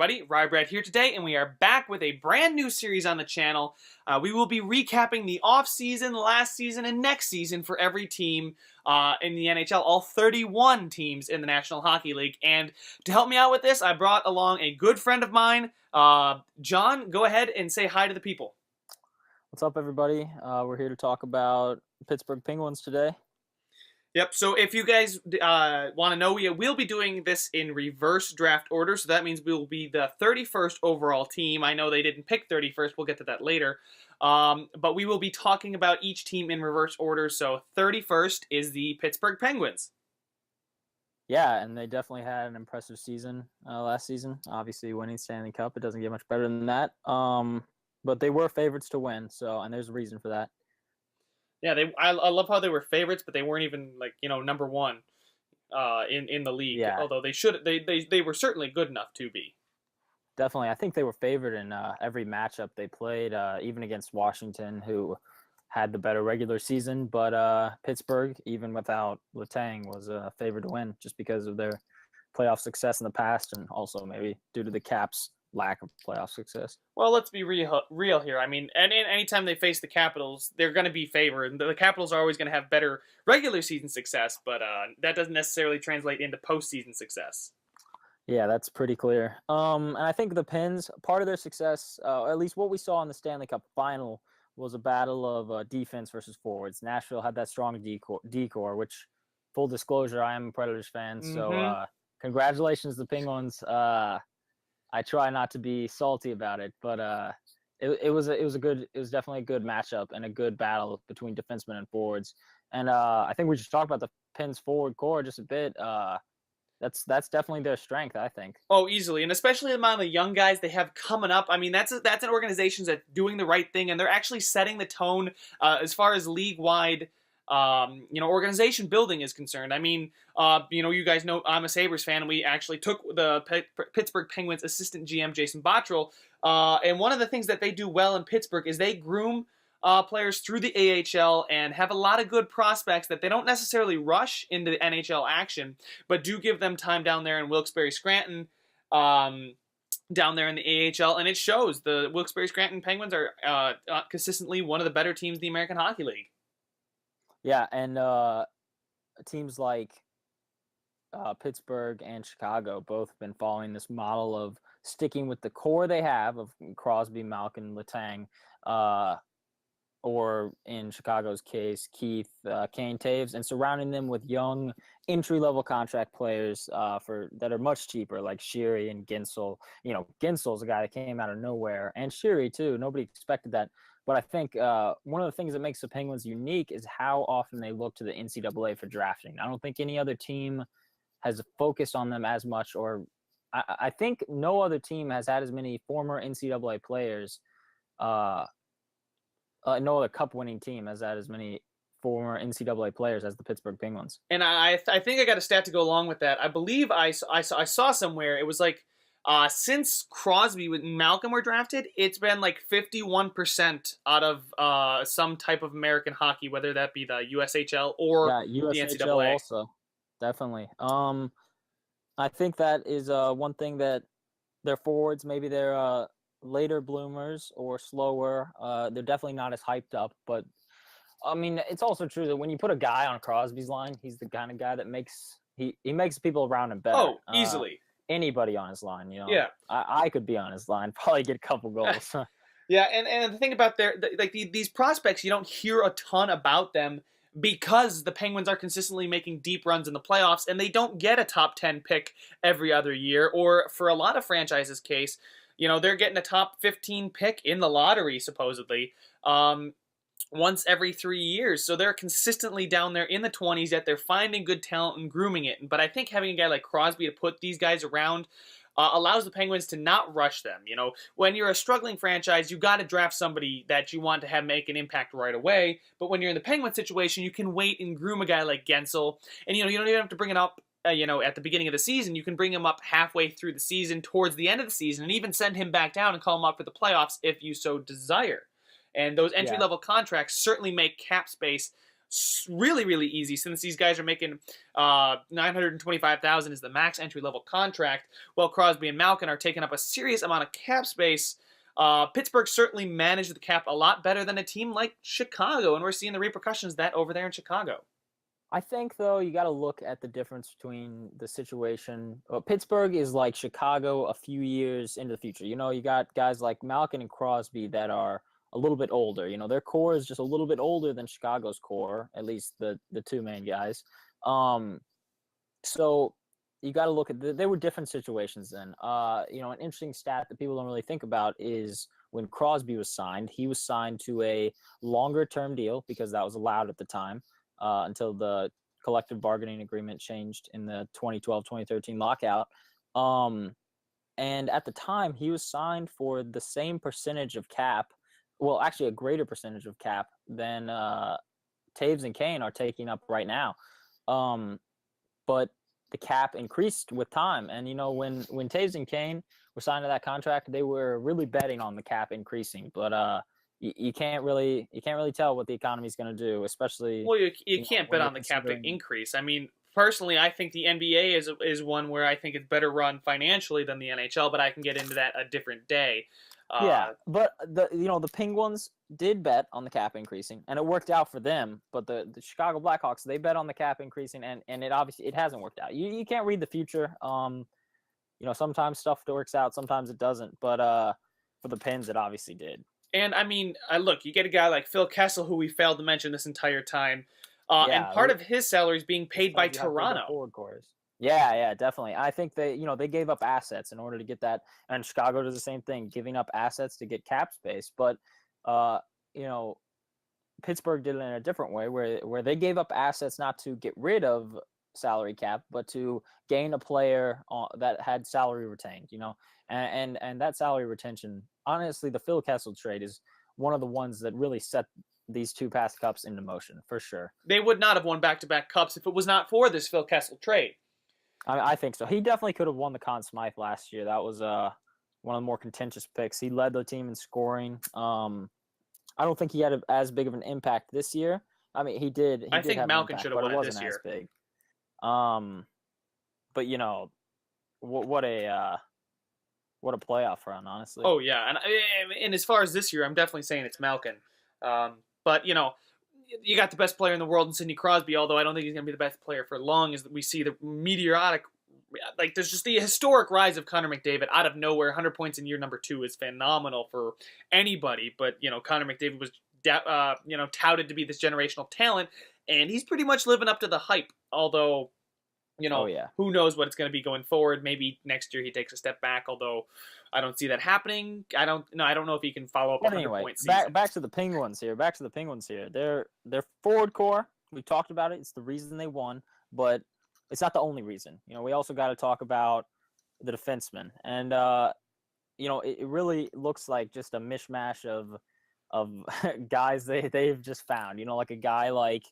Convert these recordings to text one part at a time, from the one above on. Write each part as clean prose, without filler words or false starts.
everybody? Rybrad here today, and we are back with a brand new series on the channel. We will be recapping the off-season, last season, and next season for every team in the NHL, all 31 teams in the National Hockey League. And to help me out with this, I brought along a good friend of mine. John, go ahead and say hi to the people. What's up, everybody? We're here to talk about Pittsburgh Penguins today. Yep, so if you guys want to know, we will be doing this in reverse draft order, so that means we will be the 31st overall team. I know they didn't pick 31st, we'll get to that later. But we will be talking about each team in reverse order, so 31st is the Pittsburgh Penguins. Yeah, and they definitely had an impressive season last season. Obviously, winning Stanley Cup, it doesn't get much better than that. But they were favorites to win, and there's a reason for that. Yeah, I love how they were favorites, but they weren't even number one in the league. Yeah. Although they were certainly good enough to be. Definitely, I think they were favored in every matchup they played, even against Washington, who had the better regular season. But Pittsburgh, even without Letang, was favored to win just because of their playoff success in the past, and also maybe due to the Caps' lack of playoff success. Well, let's be real here. I mean, anytime they face the Capitals, they're going to be favored. The Capitals are always going to have better regular season success, but that doesn't necessarily translate into postseason success. Yeah, that's pretty clear. And I think the Pens, part of their success, at least what we saw in the Stanley Cup final, was a battle of defense versus forwards. Nashville had that strong decor, which, full disclosure, I am a Predators fan, so congratulations to the Penguins. I try not to be salty about it, but it was definitely a good matchup and a good battle between defensemen and forwards. And I think we should talk about the Pens forward core just a bit. That's definitely their strength, I think. Oh, easily, and especially the amount of young guys they have coming up. I mean, that's an organization that's doing the right thing, and they're actually setting the tone as far as league-wide organization building is concerned. I mean, you guys know I'm a Sabres fan, and we actually took the Pittsburgh Penguins assistant GM, Jason Botterill, and one of the things that they do well in Pittsburgh is they groom players through the AHL and have a lot of good prospects that they don't necessarily rush into the NHL action, but do give them time down there in Wilkes-Barre Scranton, down there in the AHL, and it shows. The Wilkes-Barre Scranton Penguins are consistently one of the better teams in the American Hockey League. Yeah, and teams like Pittsburgh and Chicago both have been following this model of sticking with the core they have of Crosby, Malkin, Letang, or in Chicago's case, Keith, Kane, Taves, and surrounding them with young entry-level contract players that are much cheaper, like Sheary and Gensel. Gensel's a guy that came out of nowhere, and Sheary too. Nobody expected that. But I think one of the things that makes the Penguins unique is how often they look to the NCAA for drafting. I don't think any other team has focused on them as much, or I think no other team has had as many former NCAA players. No other Cup-winning team has had as many former NCAA players as the Pittsburgh Penguins. And I think I got a stat to go along with that. I believe I saw somewhere it was like since Crosby and Malcolm were drafted, it's been like 51% out of some type of American hockey, whether that be the USHL or USHL the NCAA. Also, definitely. I think that is one thing that their forwards, maybe they're later bloomers or slower. They're definitely not as hyped up, but I mean, it's also true that when you put a guy on Crosby's line, he's the kind of guy that makes people around him better. Oh, easily. Anybody on his line, Yeah. I could be on his line, probably get a couple goals. Yeah, and the thing about these prospects, you don't hear a ton about them because the Penguins are consistently making deep runs in the playoffs, and they don't get a top 10 pick every other year, or for a lot of franchises' case, they're getting a top 15 pick in the lottery, supposedly, once every 3 years. So they're consistently down there in the 20s, yet they're finding good talent and grooming it. But I think having a guy like Crosby to put these guys around allows the Penguins to not rush them. When you're a struggling franchise, you got to draft somebody that you want to have make an impact right away. But when you're in the Penguin situation, you can wait and groom a guy like Gensel. And, you don't even have to bring it up at the beginning of the season. You can bring him up halfway through the season, towards the end of the season, and even send him back down and call him up for the playoffs if you so desire. And those entry-level contracts certainly make cap space really, really easy since these guys are making $925,000 is the max entry level contract, while Crosby and Malkin are taking up a serious amount of cap space. Pittsburgh certainly managed the cap a lot better than a team like Chicago, and we're seeing the repercussions of that over there in Chicago. I think though you got to look at the difference between the situation. Well, Pittsburgh is like Chicago a few years into the future. You got guys like Malkin and Crosby that are a little bit older. Their core is just a little bit older than Chicago's core, at least the two main guys. So you got to look at there were different situations then. An interesting stat that people don't really think about is when Crosby was signed, he was signed to a longer term deal because that was allowed at the time. Until the collective bargaining agreement changed in the 2012-2013 lockout. And at the time, he was signed for the same percentage of cap, well, actually a greater percentage of cap than Taves and Kane are taking up right now. But the cap increased with time. And, when Taves and Kane were signed to that contract, they were really betting on the cap increasing. But you can't really tell what the economy is going to do, especially. Well, you can't bet on the cap to increase. I mean, personally, I think the NBA is one where I think it's better run financially than the NHL, but I can get into that a different day. But the Penguins did bet on the cap increasing, and it worked out for them. But the Chicago Blackhawks, they bet on the cap increasing, and it hasn't worked out. You can't read the future. Sometimes stuff works out, sometimes it doesn't. But for the Pens, it obviously did. And I mean, look, you get a guy like Phil Kessel, who we failed to mention this entire time, and part of his salary is being paid by Toronto. Forward cores. Yeah, definitely. I think they gave up assets in order to get that, and Chicago does the same thing, giving up assets to get cap space. But Pittsburgh did it in a different way, where they gave up assets not to get rid of salary cap, but to gain a player that had salary retained. And that salary retention. Honestly, the Phil Kessel trade is one of the ones that really set these two past cups into motion, for sure. They would not have won back-to-back cups if it was not for this Phil Kessel trade. I think so. He definitely could have won the Conn Smythe last year. That was one of the more contentious picks. He led the team in scoring. I don't think he had as big of an impact this year. I mean, he did. I think Malkin should have won it this year. As big. But what a playoff run, honestly. Oh yeah, and as far as this year, I'm definitely saying it's Malkin. But you got the best player in the world in Sidney Crosby, although I don't think he's going to be the best player for long, as we see the meteoric, there's just the historic rise of Connor McDavid out of nowhere. 100 points in year number 2 is phenomenal for anybody, but, Connor McDavid was, touted to be this generational talent, and he's pretty much living up to the hype, although, who knows what it's going to be going forward. Maybe next year he takes a step back, although I don't see that happening. I don't know if he can follow up a 100-point season. Back to the Penguins here. Their forward core, we talked about it. It's the reason they won, but it's not the only reason. We also got to talk about the defensemen. And, it really looks like just a mishmash of guys they've just found. Like a guy like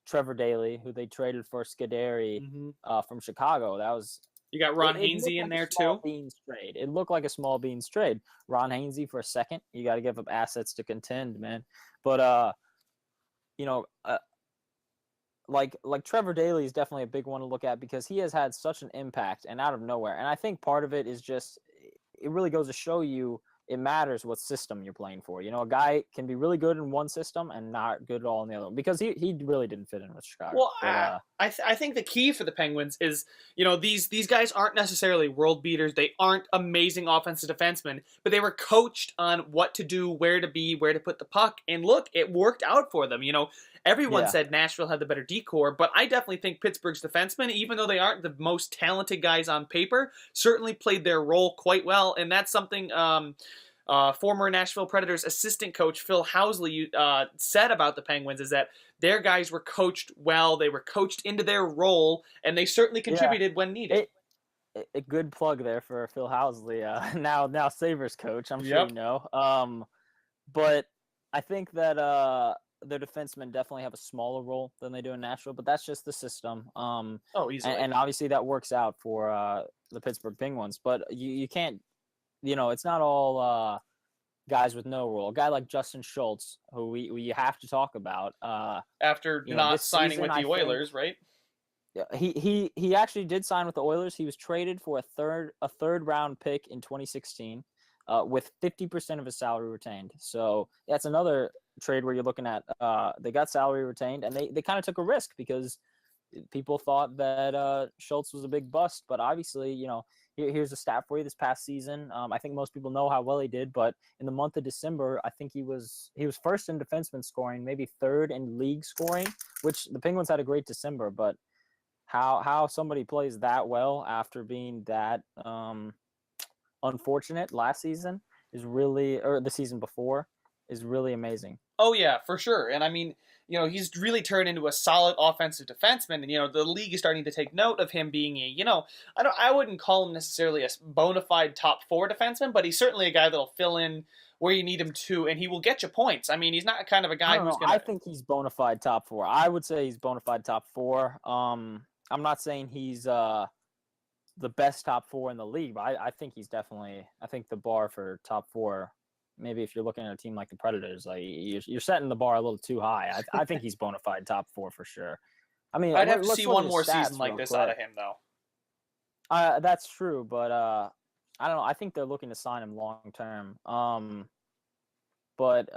Trevor Daley, who they traded for Scuderi from Chicago. That was you got Ron Hainsey in there too. It looked like a small beans trade. Ron Hainsey for a second. You got to give up assets to contend, man. But like Trevor Daley is definitely a big one to look at because he has had such an impact and out of nowhere. And I think part of it is just it really goes to show you it matters what system you're playing for. A guy can be really good in one system and not good at all in the other one because he really didn't fit in with Chicago. Well, but, I think the key for the Penguins is, these guys aren't necessarily world beaters. They aren't amazing offensive defensemen, but they were coached on what to do, where to be, where to put the puck. And look, it worked out for them. Everyone said Nashville had the better D-core, but I definitely think Pittsburgh's defensemen, even though they aren't the most talented guys on paper, certainly played their role quite well. And that's something former Nashville Predators assistant coach Phil Housley said about the Penguins, is that their guys were coached well, they were coached into their role, and they certainly contributed when needed. A good plug there for Phil Housley, now Sabres coach, I'm sure you know. But I think that their defensemen definitely have a smaller role than they do in Nashville, but that's just the system. Easily. And obviously that works out for the Pittsburgh Penguins, but you can't, it's not all guys with no role. A guy like Justin Schultz, who we have to talk about. After not This signing season, with I the think Oilers, right? he actually did sign with the Oilers. He was traded for a third round pick in 2016, with 50% of his salary retained. So that's another trade where you're looking at they got salary retained, and they kind of took a risk because people thought that Schultz was a big bust, but obviously, here's a stat for you this past season. I think most people know how well he did, but in the month of December, I think he was first in defenseman scoring, maybe third in league scoring, which the Penguins had a great December, but how somebody plays that well after being that unfortunate last season or the season before is really amazing. Oh yeah, for sure. And I mean, he's really turned into a solid offensive defenseman, and the league is starting to take note of him being I wouldn't call him necessarily a bona fide top 4 defenseman, but he's certainly a guy that'll fill in where you need him to, and he will get you points. I mean, he's not kind of a guy who's going to. I think he's bona fide top 4. I would say he's bona fide top 4. I'm not saying he's the best top 4 in the league, but I think he's definitely. I think the bar for top 4. Maybe if you're looking at a team like the Predators, like you're setting the bar a little too high. I think he's bona fide top 4 for sure. I mean, I'd have to see one more season like this out of him, though. That's true, but I don't know. I think they're looking to sign him long term. But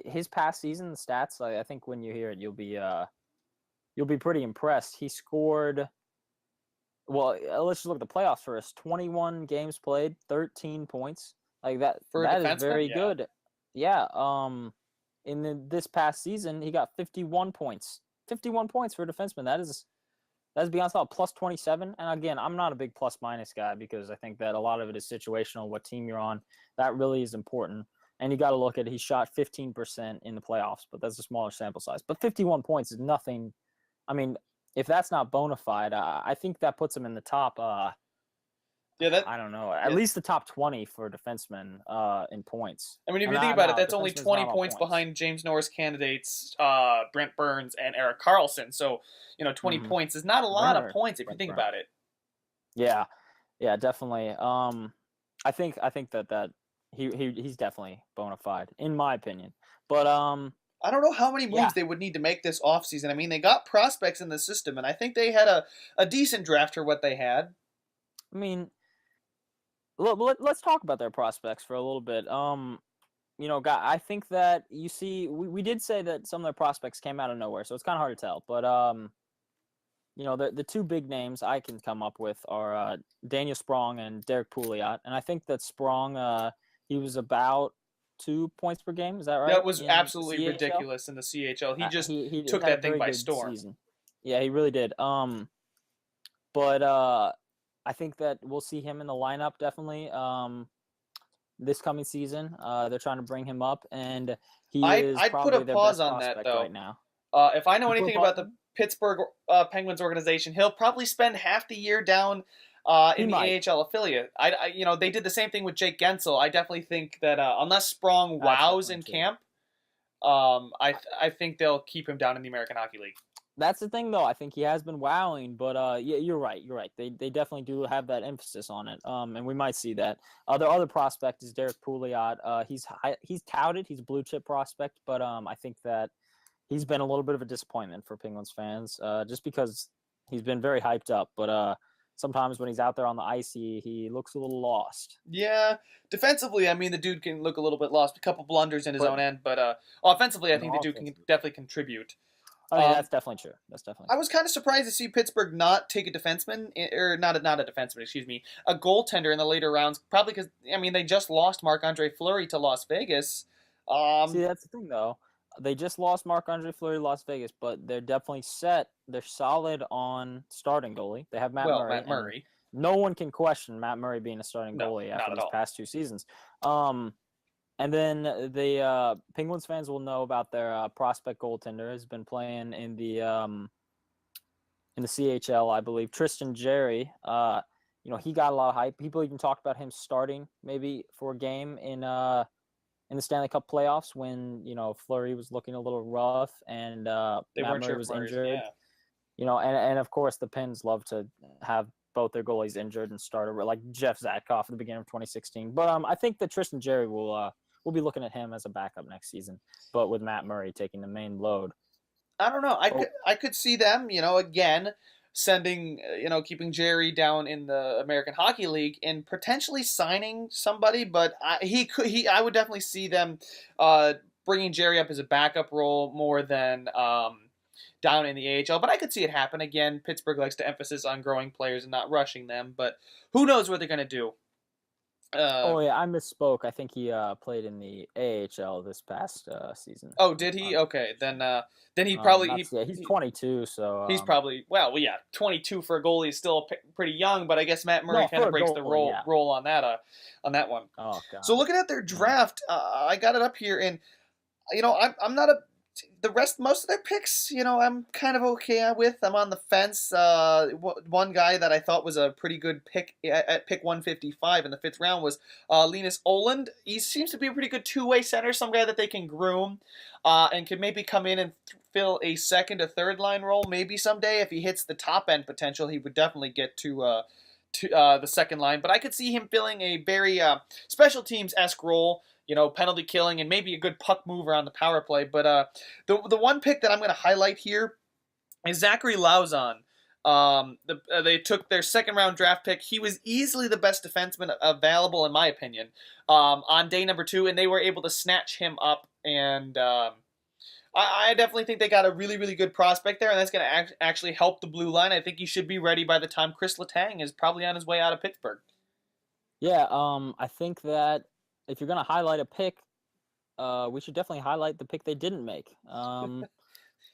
his past season stats, I think when you hear it, you'll be pretty impressed. He scored. Well, let's just look at the playoffs first. 21 games played, 13 points. Like that is very good. Yeah. This past season, he got 51 points. 51 points for a defenseman. That's beyond solid. Plus 27. And again, I'm not a big plus minus guy because I think that a lot of it is situational. What team you're on, that really is important. And you got to look at he shot 15% in the playoffs, but that's a smaller sample size. But 51 points is nothing. I mean, if that's not bona fide, I think that puts him in the top. I don't know. At least the top 20 for defensemen in points. I mean, if you think about it, that's only 20 points behind James Norris candidates Brent Burns and Erik Karlsson. So, 20 points is not a lot of points if you think about it. Yeah, definitely. I think that he's definitely bona fide in my opinion. But I don't know how many moves they would need to make this offseason. I mean, they got prospects in the system, and I think they had a decent draft for what they had. I mean, let's talk about their prospects for a little bit. I think that we did say that some of their prospects came out of nowhere, so it's kind of hard to tell. But the two big names I can come up with are Daniel Sprong and Derek Pouliot, and I think that Sprong he was about 2 points per game. Is that right? That was absolutely ridiculous in the CHL. He just took that thing by storm. Season. Yeah, he really did. But I think that we'll see him in the lineup definitely this coming season. They're trying to bring him up, and I'd put a pause on that though. Right now. If I know anything about the Pittsburgh Penguins organization, he'll probably spend half the year down in the AHL affiliate. They did the same thing with Jake Gensel. I definitely think that unless Sprong wows in camp, I think they'll keep him down in the American Hockey League. That's the thing, though. I think he has been wowing, but you're right. They definitely do have that emphasis on it, and we might see that. Their other prospect is Derek Pouliot. He's touted. He's a blue chip prospect, but I think that he's been a little bit of a disappointment for Penguins fans, just because he's been very hyped up, but sometimes when he's out there on the ice, he looks a little lost. Yeah, defensively, I mean, the dude can look a little bit lost. A couple blunders in his own end, but offensively, I think the dude can definitely contribute. I mean, that's definitely true. I was kind of surprised to see Pittsburgh not take a defenseman, or not a defenseman, excuse me, a goaltender in the later rounds. Probably because they just lost Marc-Andre Fleury to Las Vegas. See, that's the thing though. They just lost Marc-Andre Fleury to Las Vegas, but they're definitely set. They're solid on starting goallie. They have Matt Murray. No one can question Matt Murray being a starting goalie after these past 2 seasons. And then the Penguins fans will know about their prospect goaltender has been playing in the CHL, I believe. Tristan Jarry, he got a lot of hype. People even talked about him starting maybe for a game in the Stanley Cup playoffs when Fleury was looking a little rough and Matt Murray was injured. Yeah. And of course the Pens love to have both their goalies injured and start over, like Jeff Zatkoff at the beginning of 2016. But I think that Tristan Jarry will we'll be looking at him as a backup next season, but with Matt Murray taking the main load. I don't know. I could see them, again sending, keeping Jerry down in the American Hockey League and potentially signing somebody, but I would definitely see them bringing Jerry up as a backup role more than down in the AHL. But I could see it happen again. Pittsburgh likes to emphasis on growing players and not rushing them, but who knows what they're going to do. Oh yeah, I misspoke. I think he played in the AHL this past season. Oh, did he? Okay, then he probably he's 22, so he's probably yeah, 22 for a goalie is still pretty young, but I guess Matt Murray kind of breaks the role on that one. Oh god. So looking at their draft, I got it up here, and I'm not most of their picks, I'm kind of okay with. I'm on the fence. One guy that I thought was a pretty good pick at pick 155 in the 5th round was Linus Oland. He seems to be a pretty good two-way center, some guy that they can groom and could maybe come in and fill a second or third line role maybe someday. If he hits the top end potential, he would definitely get to the second line. But I could see him filling a very special teams-esque role, penalty killing, and maybe a good puck mover on the power play. But the one pick that I'm going to highlight here is Zachary Lauzon. They took their 2nd round draft pick. He was easily the best defenseman available, in my opinion, on day number 2, and they were able to snatch him up. And I definitely think they got a really, really good prospect there, and that's going to actually help the blue line. I think he should be ready by the time Chris Letang is probably on his way out of Pittsburgh. Yeah, I think that if you're going to highlight a pick, we should definitely highlight the pick they didn't make.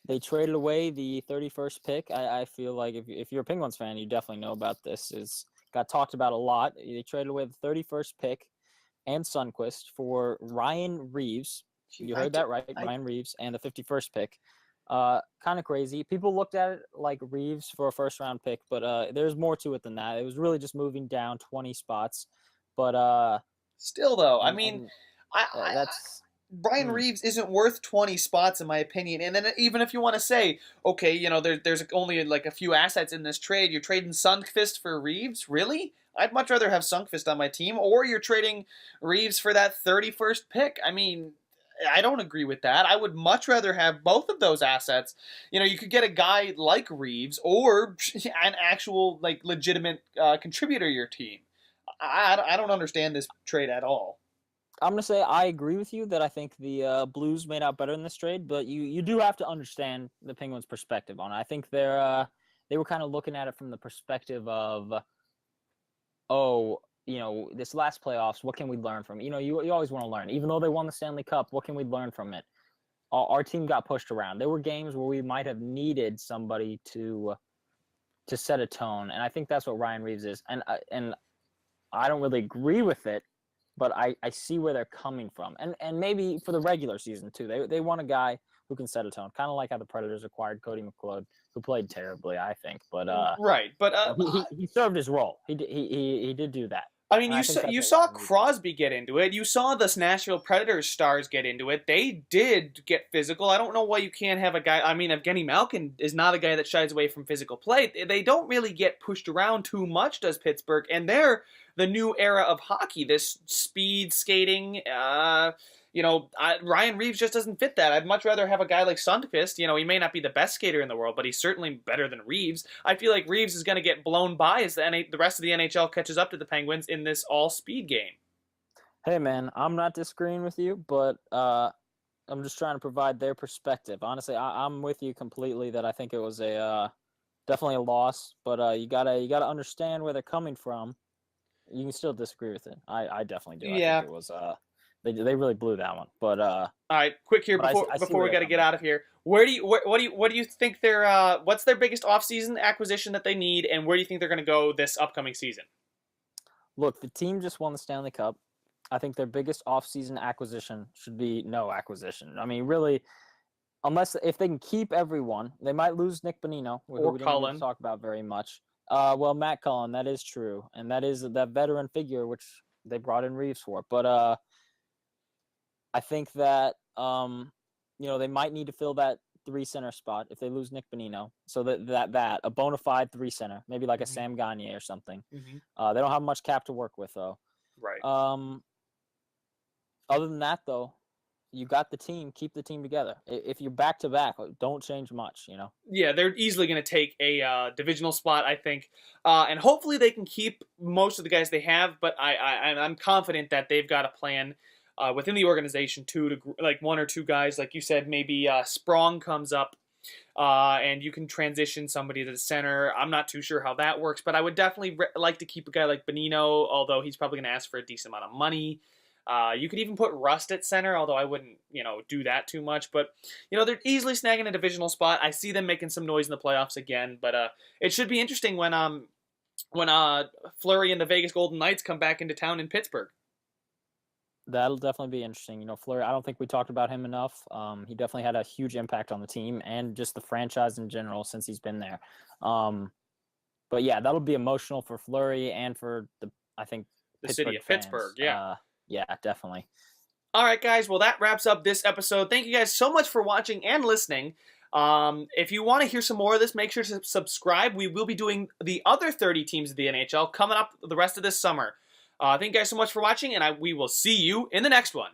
They traded away the 31st pick. I feel like if you're a Penguins fan, you definitely know about this. It's got talked about a lot. They traded away the 31st pick and Sundqvist for Ryan Reeves. You heard that right, Ryan Reeves, and the 51st pick. Kind of crazy. People looked at it like Reeves for a 1st-round pick, but there's more to it than that. It was really just moving down 20 spots. But still, though, Brian Reeves isn't worth 20 spots in my opinion. And then even if you want to say, okay, there's only like a few assets in this trade, you're trading Sundqvist for Reeves, really? I'd much rather have Sundqvist on my team, or you're trading Reeves for that 31st pick. I mean, I don't agree with that. I would much rather have both of those assets. You could get a guy like Reeves or an actual legitimate contributor to your team. I don't understand this trade at all. I'm going to say I agree with you that I think the Blues made out better in this trade, but you do have to understand the Penguins' perspective on it. I think they were kind of looking at it from the perspective of, this last playoffs, what can we learn from it? You always want to learn. Even though they won the Stanley Cup, what can we learn from it? Our team got pushed around. There were games where we might have needed somebody to set a tone, and I think that's what Ryan Reeves is. And I don't really agree with it, but I see where they're coming from. And maybe for the regular season, too. They want a guy who can set a tone, kind of like how the Predators acquired Cody McLeod, who played terribly, I think. But right, but he served his role. He did do that. I mean, you saw Crosby get into it. You saw the Nashville Predators stars get into it. They did get physical. I don't know why you can't have a guy. I mean, Evgeny Malkin is not a guy that shies away from physical play. They don't really get pushed around too much, does Pittsburgh? And they're the new era of hockey. This speed skating. Ryan Reeves just doesn't fit that. I'd much rather have a guy like Sundqvist. He may not be the best skater in the world, but he's certainly better than Reeves. I feel like Reeves is going to get blown by as the rest of the NHL catches up to the Penguins in this all-speed game. Hey, man, I'm not disagreeing with you, but I'm just trying to provide their perspective. Honestly, I'm with you completely that I think it was definitely a loss, but you gotta understand where they're coming from. You can still disagree with it. I definitely do. Yeah. I think it was They really blew that one, but all right, quick here before we got to get out of here. What do you think what's their biggest offseason acquisition that they need, and where do you think they're going to go this upcoming season? Look, the team just won the Stanley Cup. I think their biggest offseason acquisition should be no acquisition. I mean, really, if they can keep everyone, they might lose Nick Bonino, who we don't really talk about very much. Well, Matt Cullen, that is true, and that is that veteran figure which they brought in Reeves for, but I think that they might need to fill that 3-center spot if they lose Nick Bonino. So that a bona fide 3-center, maybe like a Sam Gagner or something. Mm-hmm. They don't have much cap to work with though. Right. Other than that, though, you got the team. Keep the team together. If you're back to back, don't change much. You know. Yeah, they're easily going to take a divisional spot, I think, and hopefully they can keep most of the guys they have. But I'm confident that they've got a plan within the organization too, to like one or two guys, like you said, maybe Sprong comes up. And you can transition somebody to the center. I'm not too sure how that works, but I would definitely like to keep a guy like Bonino, although he's probably going to ask for a decent amount of money. You could even put Rust at center, although I wouldn't, do that too much. But, they're easily snagging a divisional spot. I see them making some noise in the playoffs again. But it should be interesting when Fleury and the Vegas Golden Knights come back into town in Pittsburgh. That'll definitely be interesting. Fleury, I don't think we talked about him enough. He definitely had a huge impact on the team and just the franchise in general since he's been there. But yeah, that'll be emotional for Fleury and for I think the city of fans. Pittsburgh. Yeah. Yeah, definitely. All right, guys. Well, that wraps up this episode. Thank you guys so much for watching and listening. If you want to hear some more of this, make sure to subscribe. We will be doing the other 30 teams of the NHL coming up the rest of this summer. Thank you guys so much for watching, and we will see you in the next one.